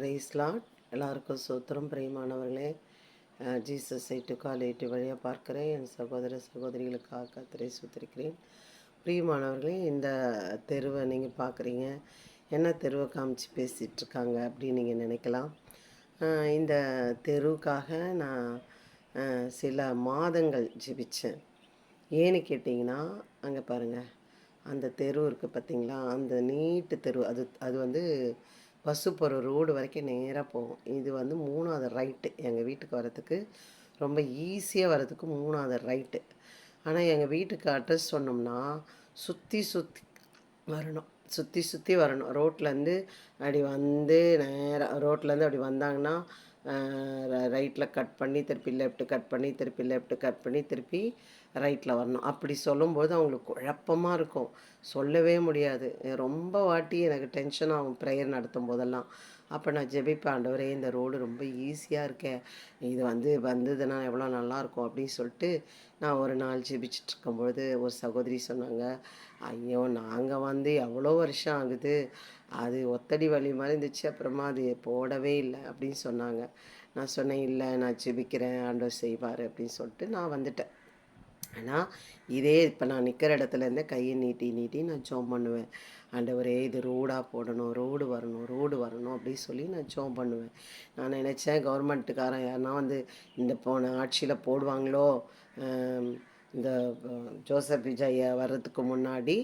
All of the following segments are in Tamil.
Price Lord. எல்லாருக்கும் சூத்திரம். பிரியமானவர்களே, ஜீசஸ் 8 வழியாக பார்க்குறேன் என் சகோதர சகோதரிகளுக்காக கர்த்தரை சூத்திருக்கிறேன். பிரியமானவர்களே, இந்த தெருவை நீங்கள் பார்க்குறீங்க. என்ன தெருவை காமிச்சு பேசிகிட்ருக்காங்க அப்படின்னு நீங்கள் நினைக்கலாம். இந்த தெருவுக்காக நான் சில மாதங்கள் ஜெபித்தேன். ஏன்னு கேட்டிங்கன்னா, அங்கே பாருங்கள், அந்த தெரு இருக்குது பார்த்தீங்களா, அந்த நீட்டு தெரு. அது அது வந்து பஸ்ஸு போகிற ரோடு வரைக்கும் நேராக போகும். இது வந்து 3வது ரைட்டு. எங்கள் வீட்டுக்கு வரத்துக்கு ரொம்ப ஈஸியாக வரதுக்கு 3வது ரைட்டு. ஆனால் எங்கள் வீட்டுக்கு அட்ரஸ் சொன்னோம்னா சுற்றி சுற்றி வரணும், சுற்றி சுற்றி வரணும். ரோட்லேருந்து அப்படி வந்து நேராக ரோட்லேருந்து அப்படி வந்தாங்கன்னா ரைட்டில் கட் பண்ணி திருப்பி லெஃப்ட்டு கட் பண்ணி திருப்பி லெஃப்ட்டு கட் பண்ணி திருப்பி ரைட்டில் வரணும். அப்படி சொல்லும்போது அவங்களுக்கு குழப்பமாக இருக்கும், சொல்லவே முடியாது. ரொம்ப வாட்டி எனக்கு டென்ஷன் ஆகும் ப்ரேயர் நடத்தும் போதெல்லாம். அப்போ நான் ஜெபிப்பேன், ஆண்டவரே இந்த ரோடு ரொம்ப ஈஸியாக இருக்கே, இது வந்ததுன்னா எவ்வளோ நல்லாயிருக்கும் அப்படின்னு சொல்லிட்டு நான் ஒரு நாள் ஜெபிச்சுட்டு இருக்கும்பொழுது ஒரு சகோதரி சொன்னாங்க, ஐயோ நாங்கள் வந்து எவ்வளோ வருஷம் ஆகுது, அது ஒத்தடி வழி மாதிரி இருந்துச்சு, அப்புறமா அது போடவே இல்லை அப்படின்னு சொன்னாங்க. நான் சொன்னேன், இல்லை நான் ஜெபிக்கிறேன், ஆண்டவர் செய்வார் அப்படின்னு சொல்லிட்டு நான் வந்துட்டேன். ஆனால் இதே இப்போ நான் நிற்கிற இடத்துலேருந்தே கையை நீட்டி நீட்டி நான் ஜெபம் பண்ணுவேன். ஆண்டவரே இது ரோடாக போடணும், ரோடு வரணும், ரோடு வரணும் அப்படின்னு சொல்லி நான் ஜெபம் பண்ணுவேன். நான் நினச்சேன் கவர்மெண்ட்டுக்காரன் யாருன்னா வந்து இந்த போன ஆட்சியில் போடுவாங்களோ, இந்த ஜோசப் விஜய் வர்றதுக்கு முன்னாடி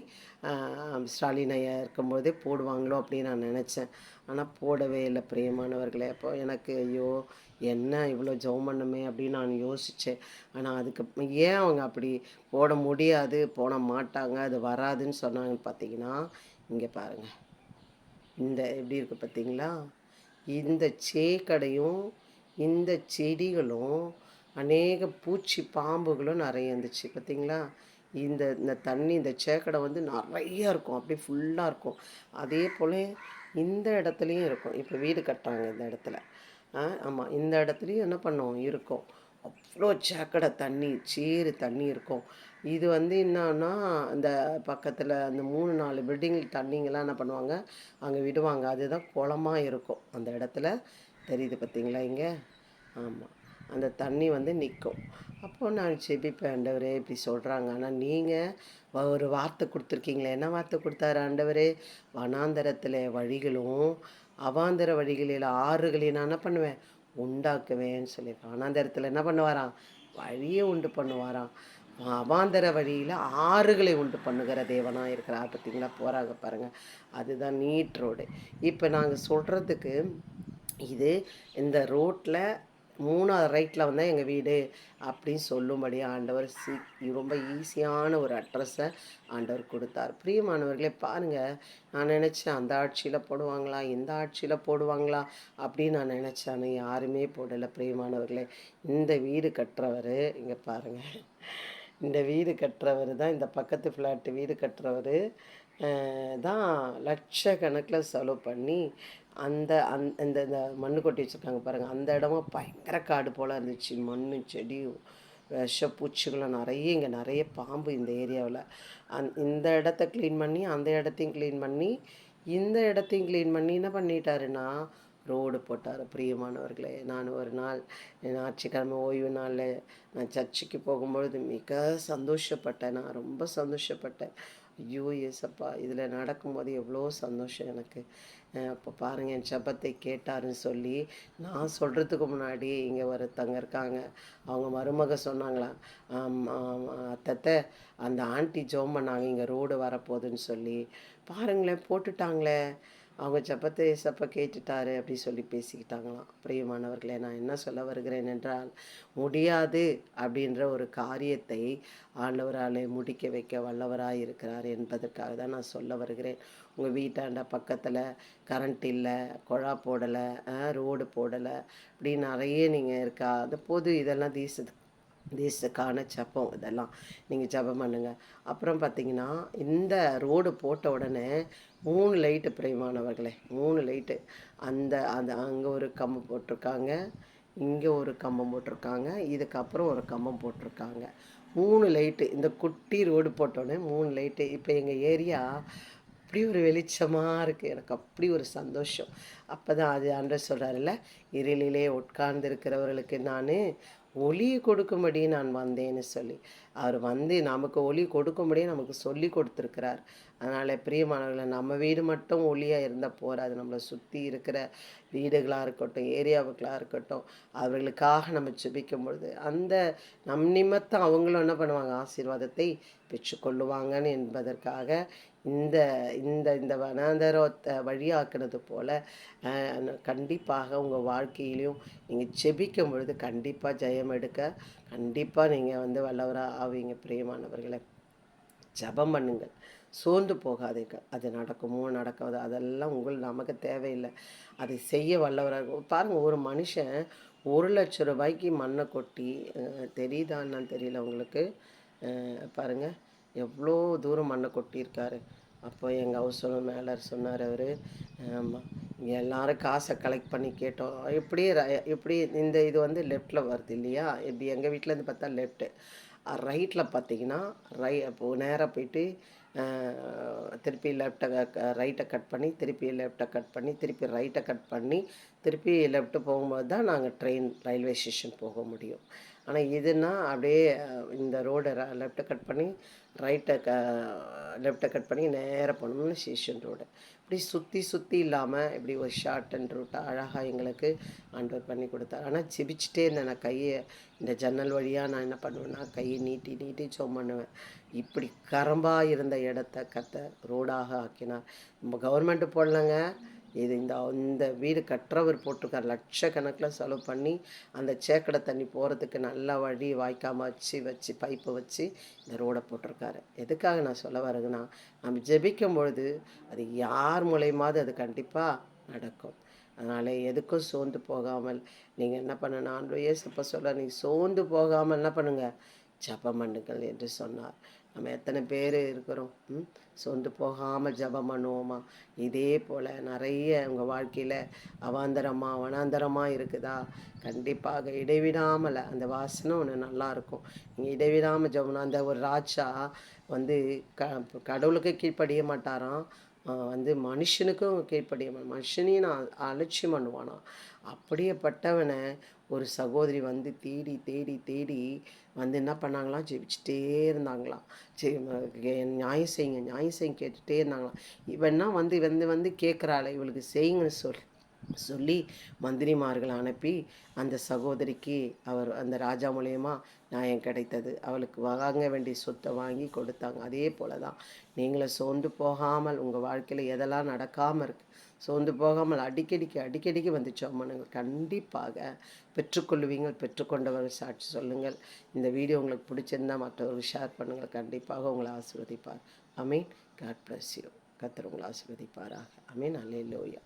ஸ்டாலின் ஐயா இருக்கும்போதே போடுவாங்களோ அப்படின்னு நான் நினச்சேன். ஆனால் போடவே இல்லை பிரியமானவர்களே. அப்போ எனக்கு ஐயோ என்ன இவ்வளோ ஜெபம் பண்ணுமே அப்படின்னு நான் யோசித்தேன். ஆனால் அதுக்கு ஏன் அவங்க அப்படி போட முடியாது, போட மாட்டாங்க, அது வராதுன்னு சொன்னாங்கன்னு பார்த்தீங்கன்னா, இங்கே பாருங்கள், இந்த எப்படி இருக்குது பார்த்தீங்களா, இந்த சேக்கடையும் இந்த செடிகளும் அநேக பூச்சி பாம்புகளும் நிறைய இருந்துச்சு பார்த்தீங்களா. இந்த இந்த தண்ணி இந்த சேக்கடை வந்து நிறையா இருக்கும், அப்படியே ஃபுல்லாக இருக்கும். அதே போல் இந்த இடத்துலையும் இருக்கும். இப்போ வீடு கட்டுறாங்க இந்த இடத்துல. ஆமாம், இந்த இடத்துலையும் என்ன பண்ணுவோம் இருக்கும், அவ்வளோ சேக்கடை தண்ணி, சேறு தண்ணி இருக்கும். இது வந்து என்னன்னா, அந்த பக்கத்தில் அந்த 3-4 பில்டிங் தண்ணிங்கெல்லாம் என்ன பண்ணுவாங்க, அங்கே விடுவாங்க. அதுதான் குளமாக இருக்கும் அந்த இடத்துல. தெரியுது பார்த்தீங்களா இங்கே. ஆமாம், அந்த தண்ணி வந்து நிற்கும். அப்போது நான் ஜெபிப்பேன், ஆண்டவரே இப்படி சொல்கிறாங்க, ஆனால் நீங்கள் ஒரு வார்த்தை கொடுத்துருக்கீங்களே, என்ன வார்த்தை கொடுத்தாரு ஆண்டவரே, வனாந்தரத்தில் வழிகளும் அவாந்தர வழிகளில் ஆறுகளை நான் என்ன பண்ணுவேன், உண்டாக்குவேன்னு சொல்லியிருக்கேன். வனாந்தரத்தில் என்ன பண்ணுவாராம், வழியை உண்டு பண்ணுவாராம். அவாந்தர வழியில் ஆறுகளை உண்டு பண்ணுகிற தேவனாக இருக்கிறார். பார்த்தீங்களா, போகிறாங்க பாருங்கள், அதுதான் நீட் ரோடு. இப்போ நாங்கள் சொல்கிறதுக்கு இது இந்த ரோட்டில் 3வது ரைட்டில் வந்தால் எங்கள் வீடு அப்படின்னு சொல்லும்படி ஆண்டவர் ரொம்ப ஈஸியான ஒரு அட்ரஸை ஆண்டவர் கொடுத்தார். பிரியமானவர்களே பாருங்கள், நான் நினச்சேன் அந்த ஆட்சியில் போடுவாங்களா, இந்த ஆட்சியில் போடுவாங்களா அப்படின்னு நான் நினச்சேன். ஆனால் யாருமே போடலை. பிரியமானவர்களே, இந்த வீடு கட்டுறவர் இங்கே பாருங்கள், இந்த வீடு கட்டுறவர் தான், இந்த பக்கத்து ஃப்ளாட்டு வீடு கட்டுறவர் தான் லட்சக்கணக்கில் செலவு பண்ணி அந்த இந்த இந்த மண்ணு கொட்டி வச்சுருக்காங்க பாருங்கள். அந்த இடமும் பயங்கர காடு போல் இருந்துச்சு, மண் செடி விஷப்பூச்சிகளும் நிறைய, இங்கே நிறைய பாம்பு இந்த ஏரியாவில். இந்த இடத்த க்ளீன் பண்ணி அந்த இடத்தையும் க்ளீன் பண்ணி இந்த இடத்தையும் க்ளீன் பண்ணி என்ன பண்ணிட்டாருன்னா ரோடு போட்டார். பிரியமானவர்களே, நான் ஒரு நாள் ஞாயிற்றுக்கிழமை ஓய்வு நாளில் நான் சர்ச்சுக்கு போகும்பொழுது மிக சந்தோஷப்பட்டேன். நான் ரொம்ப சந்தோஷப்பட்டேன். ஐயோ ஏசப்பா, இதில் நடக்கும்போது எவ்வளோ சந்தோஷம் எனக்கு. அப்போ பாருங்கள், என் ஜெபத்தை கேட்டாருன்னு சொல்லி நான் சொல்கிறதுக்கு முன்னாடி இங்கே ஒருத்தங்க இருக்காங்க, அவங்க மருமக சொன்னாங்களாம், அத்தை அந்த ஆண்டி ஜெபம் பண்ணாங்க இங்கே ரோடு வரப்போகுதுன்னு சொல்லி. பாருங்களேன், போட்டுட்டாங்களே, அவங்க ஜெபத்தை ஏசப்பா கேட்டுட்டாரு அப்படி சொல்லி பேசிக்கிட்டாங்களாம். பிரியமானவர்களே, நான் என்ன சொல்ல வருகிறேன் என்றால், முடியாது அப்படின்ற ஒரு காரியத்தை ஆண்டவராலே முடிக்க வைக்க வல்லவராக இருக்கிறார் என்பதற்காக தான் நான் சொல்ல வருகிறேன். உங்கள் வீட்டாண்ட பக்கத்தில் கரண்ட் இல்லை, குழா போடலை, ரோடு போடலை, இப்படி நிறைய நீங்கள் இருக்கா, அது போது இதெல்லாம் தேசத்துக்கான ஜெபம். இதெல்லாம் நீங்கள் ஜெபம் பண்ணுங்கள். அப்புறம் பார்த்தீங்கன்னா, இந்த ரோடு போட்ட உடனே 3 லைட்டு, பிரியமானவர்களே, 3 லைட்டு. அந்த அந்த அங்கே ஒரு கம்பம் போட்டிருக்காங்க, இங்கே ஒரு கம்பம் போட்டிருக்காங்க, இதுக்கப்புறம் ஒரு கம்பம் போட்டிருக்காங்க. 3 லைட்டு. இந்த குட்டி ரோடு போட்டோன்னே 3 லைட்டு. இப்போ எங்கள் ஏரியா அப்படி ஒரு வெளிச்சமாக இருக்குது, எனக்கு அப்படி ஒரு சந்தோஷம். அப்போ தான் அது ஆண்டவர் சொல்கிறாருல்ல, இருளிலே உட்கார்ந்திருக்கிறவர்களுக்கு நான் ஒளி கொடுக்கும்படி நான் வந்தேன்னு சொல்லி, அவர் வந்து நமக்கு ஒளி கொடுக்கும்படி நமக்கு சொல்லி கொடுத்துருக்கிறார். அதனால் பிரியமானவர்களை, நம்ம வீடு மட்டும் ஒளியாக இருந்தால் போகாது, நம்மளை சுற்றி இருக்கிற வீடுகளாக இருக்கட்டும், ஏரியாவுக்களாக இருக்கட்டும், அவர்களுக்காக நம்ம ஜெபிக்கும் பொழுது அந்த நிமித்தம் அவங்களும் என்ன பண்ணுவாங்க, ஆசீர்வாதத்தை பெற்றுக்கொள்ளுவாங்கன்னு என்பதற்காக இந்த இந்த இந்த வனாந்தரத்தை வழியாக்குனது போல் கண்டிப்பாக உங்கள் வாழ்க்கையிலையும் நீங்கள் ஜெபிக்கும் பொழுது கண்டிப்பாக ஜெயம் எடுக்க கண்டிப்பாக நீங்கள் வந்து வல்லவராக ஆவீங்க. பிரியமானவர்களை, ஜெபம் பண்ணுங்கள், சோர்ந்து போகாதீர்கள். அது நடக்குமோ நடக்காதோ அதெல்லாம் நமக்கு தேவையில்லை. அதை செய்ய வல்லவராக பாருங்கள். ஒரு மனுஷன் 1,00,000 மண்ணை கொட்டி, தெரியுதான்னு தெரியல உங்களுக்கு, பாருங்கள் எவ்வளோ தூரம் மண்ணை கொட்டியிருக்காரு. அப்போ எங்கள் ஹவுஸ் ஓனர் மேலர் சொன்னார், அவர் ஆமாம், இங்கே எல்லோரும் காசை கலெக்ட் பண்ணி கேட்டோம். எப்படி இந்த இது வந்து லெஃப்டில் வருது இல்லையா, இப்படி எங்கள் வீட்டிலேருந்து பார்த்தா லெஃப்ட்டு, ரைட்டில் பார்த்தீங்கன்னா அப்போது நேராக போயிட்டு திருப்பி ரைட்டை கட் பண்ணி, திருப்பி லெஃப்ட்டை கட் பண்ணி, திருப்பி ரைட்டை கட் பண்ணி, திருப்பி லெஃப்ட்டு போகும்போது தான் நாங்கள் ரயில்வே ஸ்டேஷன் போக முடியும். ஆனால் இதுனா அப்படியே இந்த ரோடை லெஃப்ட்டை கட் பண்ணி லெஃப்ட்டை கட் பண்ணி நேராக போனோம்னா ஸ்டேஷன் ரோடு. இப்படி சுற்றி இல்லாமல் இப்படி ஒரு ஷார்ட் அண்ட் ரூட்டாக அழகாக எங்களுக்கு ஆண்டவர் பண்ணி கொடுத்தார். ஆனால் ஜெபிச்சுட்டே இருந்தேன். நான் கையை இந்த ஜன்னல் வழியாக நான் என்ன பண்ணுவேன்னா, கையை நீட்டி ஜெபம் பண்ணுவேன். இப்படி கரம்பாக இருந்த இடத்த கர்த்தர் ரோடாக ஆக்கினார். நம்ம கவர்மெண்ட்டு போடலங்க, இது இந்த வீடு கட்டுறவர் போட்டிருக்கார். லட்சக்கணக்கில் செலவு பண்ணி அந்த சேக்கடை தண்ணி போகிறதுக்கு நல்ல வழி வாய்க்காம வச்சு பைப்பை வச்சு இந்த ரோடை போட்டிருக்காரு. எதுக்காக நான் சொல்ல வரேங்கன்னா, நம்ம ஜெபிக்கும் பொழுது அது யார் மூலயமாவது அது கண்டிப்பாக நடக்கும். அதனால் எதுக்கும் சோர்ந்து போகாமல் நீங்கள் என்ன பண்ணணும், ஆண்டவர் இயேசப்பா சொல்ல, நீங்கள் சோர்ந்து போகாமல் என்ன பண்ணுங்கள், ஜெபம் பண்ணுங்கள் என்று சொன்னார். நம்ம எத்தனை பேர் இருக்கிறோம், சோர்ந்து போகாமல் ஜெபம் பண்ணுவோமா? இதே போல் நிறைய உங்கள் வாழ்க்கையில் வனாந்தரமாக இருக்குதா? கண்டிப்பாக இடைவிடாமல் அந்த வாசனை ஒன்று நல்லாயிருக்கும். நீங்கள் இடைவிடாமல் ஜெபம். அந்த ஒரு ராஜா வந்து கடவுளுக்கு கீழ்ப்படிய மாட்டாராம், வந்து மனுஷனுக்கும் கீழ்ப்படிய மனுஷனையும் நான் அலட்சியம் பண்ணுவானா. அப்படியேப்பட்டவனை ஒரு சகோதரி வந்து தேடி வந்து என்ன பண்ணாங்களாம், ஜெபிச்சுட்டே இருந்தாங்களாம். நியாயம் செய்யுங்க கேட்டுகிட்டே இருந்தாங்களாம். இவன்னா வந்து வந்து வந்து கேட்குறாள், இவளுக்கு செய்யுங்கன்னு சொல்லி மந்திரிமார்களை அனுப்பி அந்த சகோதரிக்கு அந்த ராஜா மூலயமா நியாயம் கிடைத்தது. அவளுக்கு வாங்க வேண்டிய சொத்தை வாங்கி கொடுத்தாங்க. அதே போல தான் நீங்களும் சோர்ந்து போகாமல் உங்கள் வாழ்க்கையில் எதெல்லாம் நடக்காமல் இருக்குது, சோர்ந்து போகாமல் அடிக்கடிக்கு வந்து ஜெபம் கண்டிப்பாக பெற்றுக்கொள்வீங்கள். பெற்றுக்கொண்டவர்கள் சாட்சி சொல்லுங்கள். இந்த வீடியோ உங்களுக்கு பிடிச்சிருந்தால் மற்றவர்கள் ஷேர் பண்ணுங்கள். கண்டிப்பாக உங்களை ஆசீர்வதிப்பார். ஆமீன். God bless you. கர்த்தர் உங்களை ஆசீர்வதிப்பாராக. ஆமீன். அல்லேலூயா.